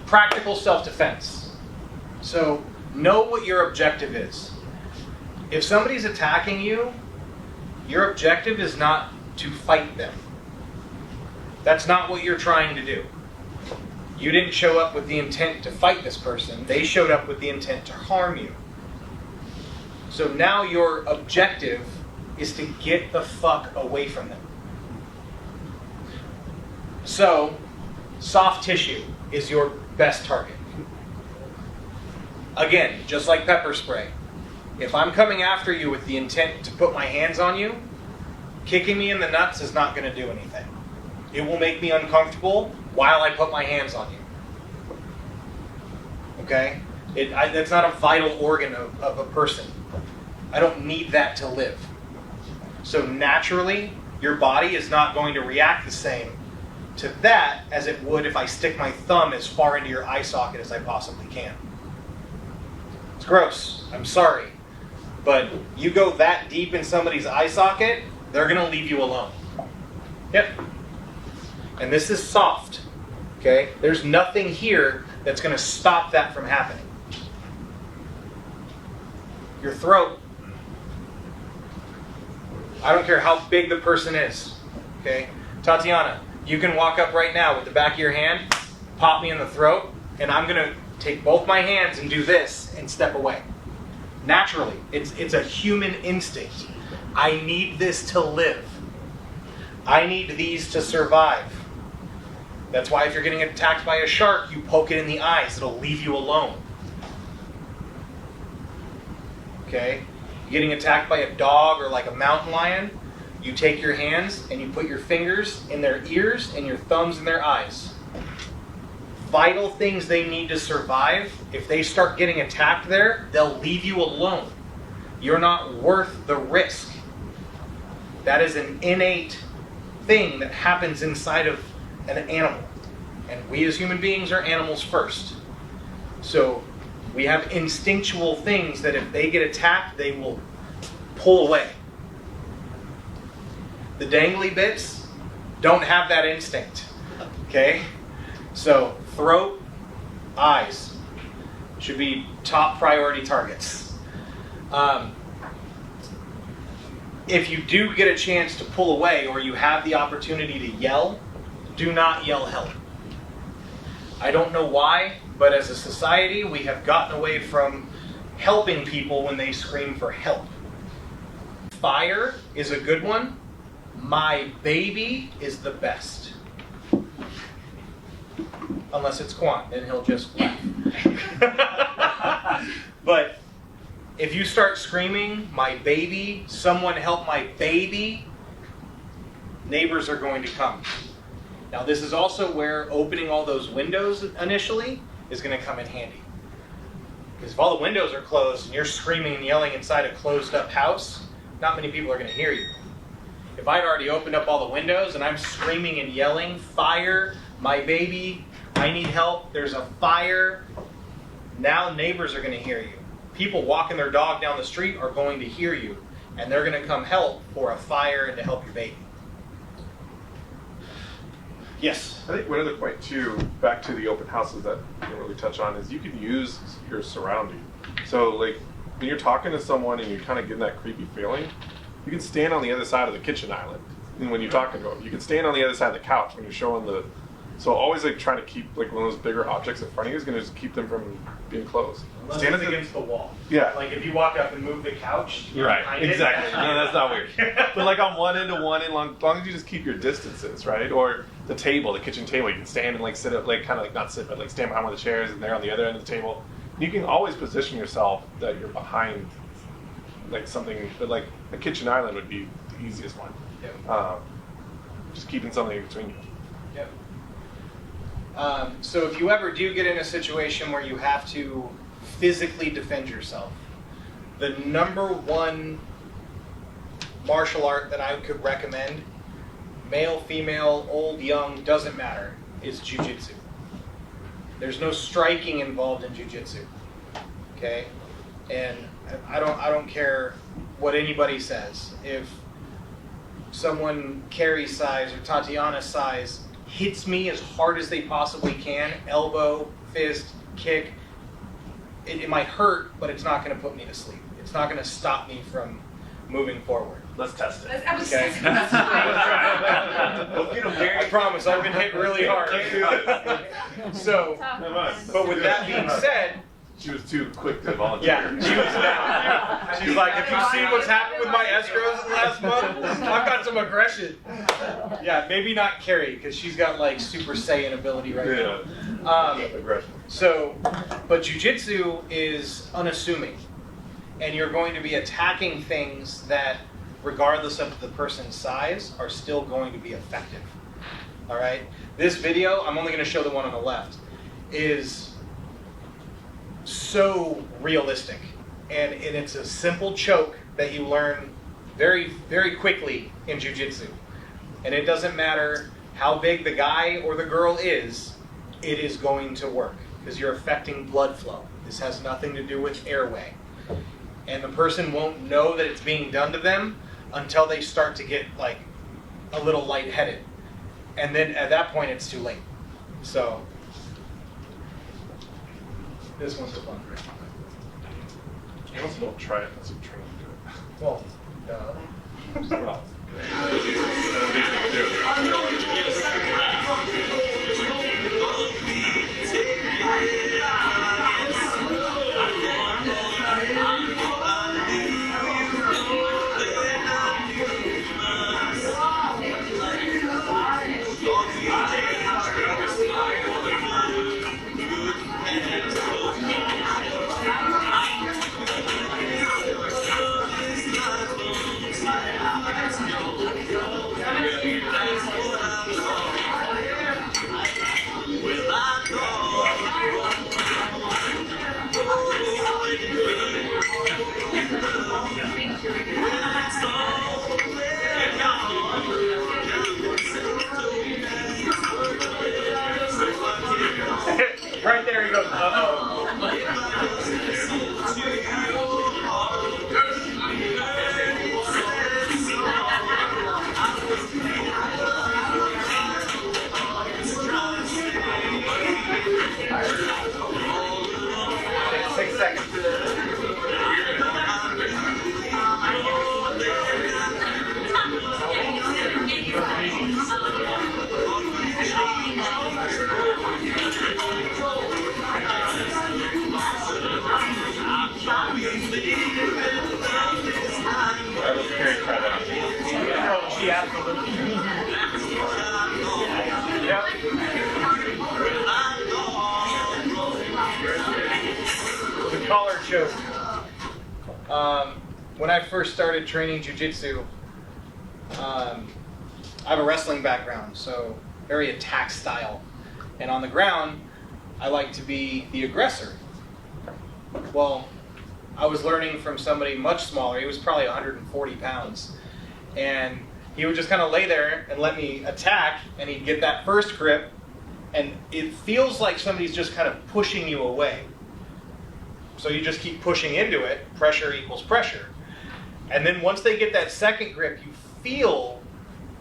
Practical self-defense. So know what your objective is. If somebody's attacking you, your objective is not to fight them. That's not what you're trying to do. You didn't show up with the intent to fight this person. They showed up with the intent to harm you. So now your objective is to get the fuck away from them. So, soft tissue is your best target. Again, just like pepper spray. If I'm coming after you with the intent to put my hands on you, kicking me in the nuts is not going to do anything. It will make me uncomfortable while I put my hands on you. Okay? That's not a vital organ of a person. I don't need that to live. So naturally, your body is not going to react the same to that as it would if I stick my thumb as far into your eye socket as I possibly can. It's gross. I'm sorry. But you go that deep in somebody's eye socket, they're going to leave you alone. Yep. And this is soft. Okay? There's nothing here that's going to stop that from happening. Your throat. I don't care how big the person is. Okay? Tatiana, you can walk up right now with the back of your hand, pop me in the throat, and I'm going to take both my hands and do this and step away. Naturally. It's a human instinct. I need this to live. I need these to survive. That's why if you're getting attacked by a shark, you poke it in the eyes. It'll leave you alone. Okay? Getting attacked by a dog or like a mountain lion, you take your hands and you put your fingers in their ears and your thumbs in their eyes. Vital things they need to survive. If they start getting attacked there, they'll leave you alone. You're not worth the risk. That is an innate thing that happens inside of an animal. And we as human beings are animals first. So we have instinctual things that if they get attacked, they will pull away. The dangly bits don't have that instinct. Okay? So throat, eyes should be top priority targets. If you do get a chance to pull away or you have the opportunity to yell, do not yell help. I don't know why, but as a society, we have gotten away from helping people when they scream for help. Fire is a good one. My baby is the best. Unless it's Quan, then he'll just laugh. But if you start screaming, my baby, someone help my baby, neighbors are going to come. Now this is also where opening all those windows initially is going to come in handy. Because if all the windows are closed and you're screaming and yelling inside a closed up house, not many people are going to hear you. If I'd already opened up all the windows and I'm screaming and yelling, fire, my baby, I need help, there's a fire, now neighbors are going to hear you. People walking their dog down the street are going to hear you, and they're going to come help for a fire and to help your baby. Yes? I think one other point, too, back to the open houses that you didn't really touch on, is you could use your surrounding. So, like, when you're talking to someone and you're kind of getting that creepy feeling, you can stand on the other side of the kitchen island. And when you're talking to them, you can stand on the other side of the couch when you're showing the... So always like trying to keep like one of those bigger objects in front of you is going to just keep them from being close. Unless Stand it's against the wall. Yeah. Like if you walk up and move the couch. You're right. Exactly. No, that's not weird. But like on one end to one end, as long as you just keep your distances, right? Or the table, the kitchen table, you can stand and like sit up, like kind of like not sit, but like stand behind one of the chairs and they're on the other end of the table. You can always position yourself that you're behind like something, but like a kitchen island would be the easiest one. Yep. Just keeping something in between you. Yep. So if you ever do get in a situation where you have to physically defend yourself, the number one martial art that I could recommend, male, female, old, young, doesn't matter, is jiu-jitsu. There's no striking involved in jiu-jitsu. Okay? And I don't care what anybody says. If someone Carrie's size or Tatiana's size hits me as hard as they possibly can, elbow, fist, kick, it might hurt, but it's not going to put me to sleep. It's not going to stop me from moving forward. Let's test it. I was Okay. just that's right. We'll get 'em very I promise, I've been hit really hard. So, but with that being said, She was too quick to volunteer. yeah, she was down. She's like, have you seen what's happened with my escrows in the last month? I've got some aggression. Yeah, maybe not Carrie, because she's got like Super Saiyan ability right now. Aggression. So, but jujitsu is unassuming, and you're going to be attacking things that, regardless of the person's size, are still going to be effective. All right. This video, I'm only going to show the one on the left, is so realistic, and it's a simple choke that you learn very, very quickly in jiu-jitsu. And it doesn't matter how big the guy or the girl is, it is going to work because you're affecting blood flow. This has nothing to do with airway. And the person won't know that it's being done to them until they start to get like a little lightheaded. And then at that point it's too late. So this one's a fun one. You also don't try it unless you train to do it. Well, Well, right there he goes, uh-oh. 6 seconds. Oh, she absolutely. Yep. The collar choke. When I first started training jiu-jitsu, I have a wrestling background, so very attack style. And on the ground, I like to be the aggressor. Well, I was learning from somebody much smaller. He was probably 140 pounds. And he would just kind of lay there and let me attack, and he'd get that first grip, and it feels like somebody's just kind of pushing you away. So you just keep pushing into it, pressure equals pressure. And then once they get that second grip, you feel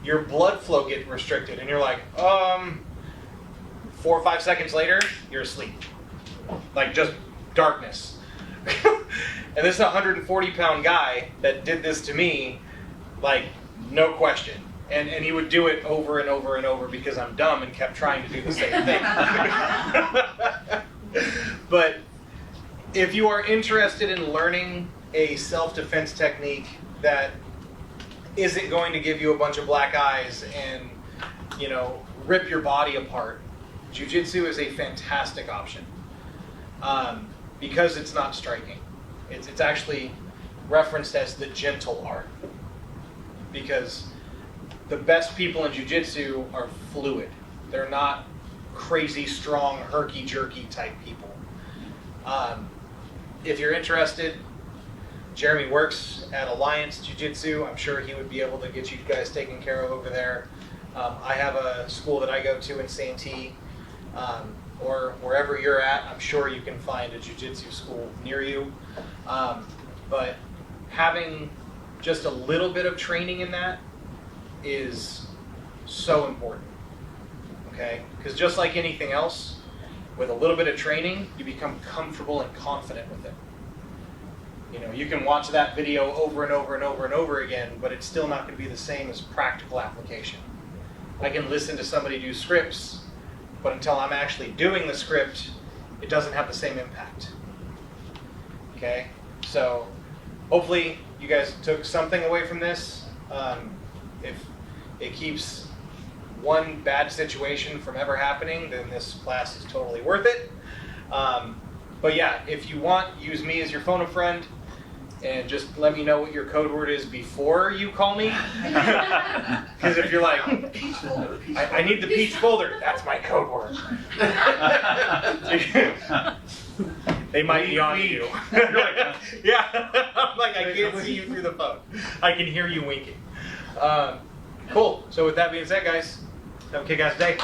your blood flow get restricted, and you're like, 4 or 5 seconds later, you're asleep. Like just darkness. And this is a 140-pound guy that did this to me, like, no question. And he would do it over and over and over because I'm dumb and kept trying to do the same thing. But if you are interested in learning a self-defense technique that isn't going to give you a bunch of black eyes and, rip your body apart, jiu-jitsu is a fantastic option. Because it's not striking. It's actually referenced as the gentle art. Because the best people in jiu-jitsu are fluid. They're not crazy, strong, herky-jerky type people. If you're interested, Jeremy works at Alliance Jiu-Jitsu. I'm sure he would be able to get you guys taken care of over there. I have a school that I go to in Santee. Or wherever you're at, I'm sure you can find a jiu-jitsu school near you. But having just a little bit of training in that is so important. Okay? Because just like anything else, with a little bit of training, you become comfortable and confident with it. You know, you can watch that video over and over and over and over again, but it's still not going to be the same as practical application. I can listen to somebody do scripts, but until I'm actually doing the script, it doesn't have the same impact. Okay? So hopefully you guys took something away from this. If it keeps one bad situation from ever happening, then this class is totally worth it. But yeah, if you want, use me as your phone a friend, and just let me know what your code word is before you call me. Because if you're like, I need the peach folder, that's my code word. They might be on you. You're like, yeah, I'm like, I can't see you through the phone. I can hear you winking. Cool. So with that being said, guys, have a kick-ass day.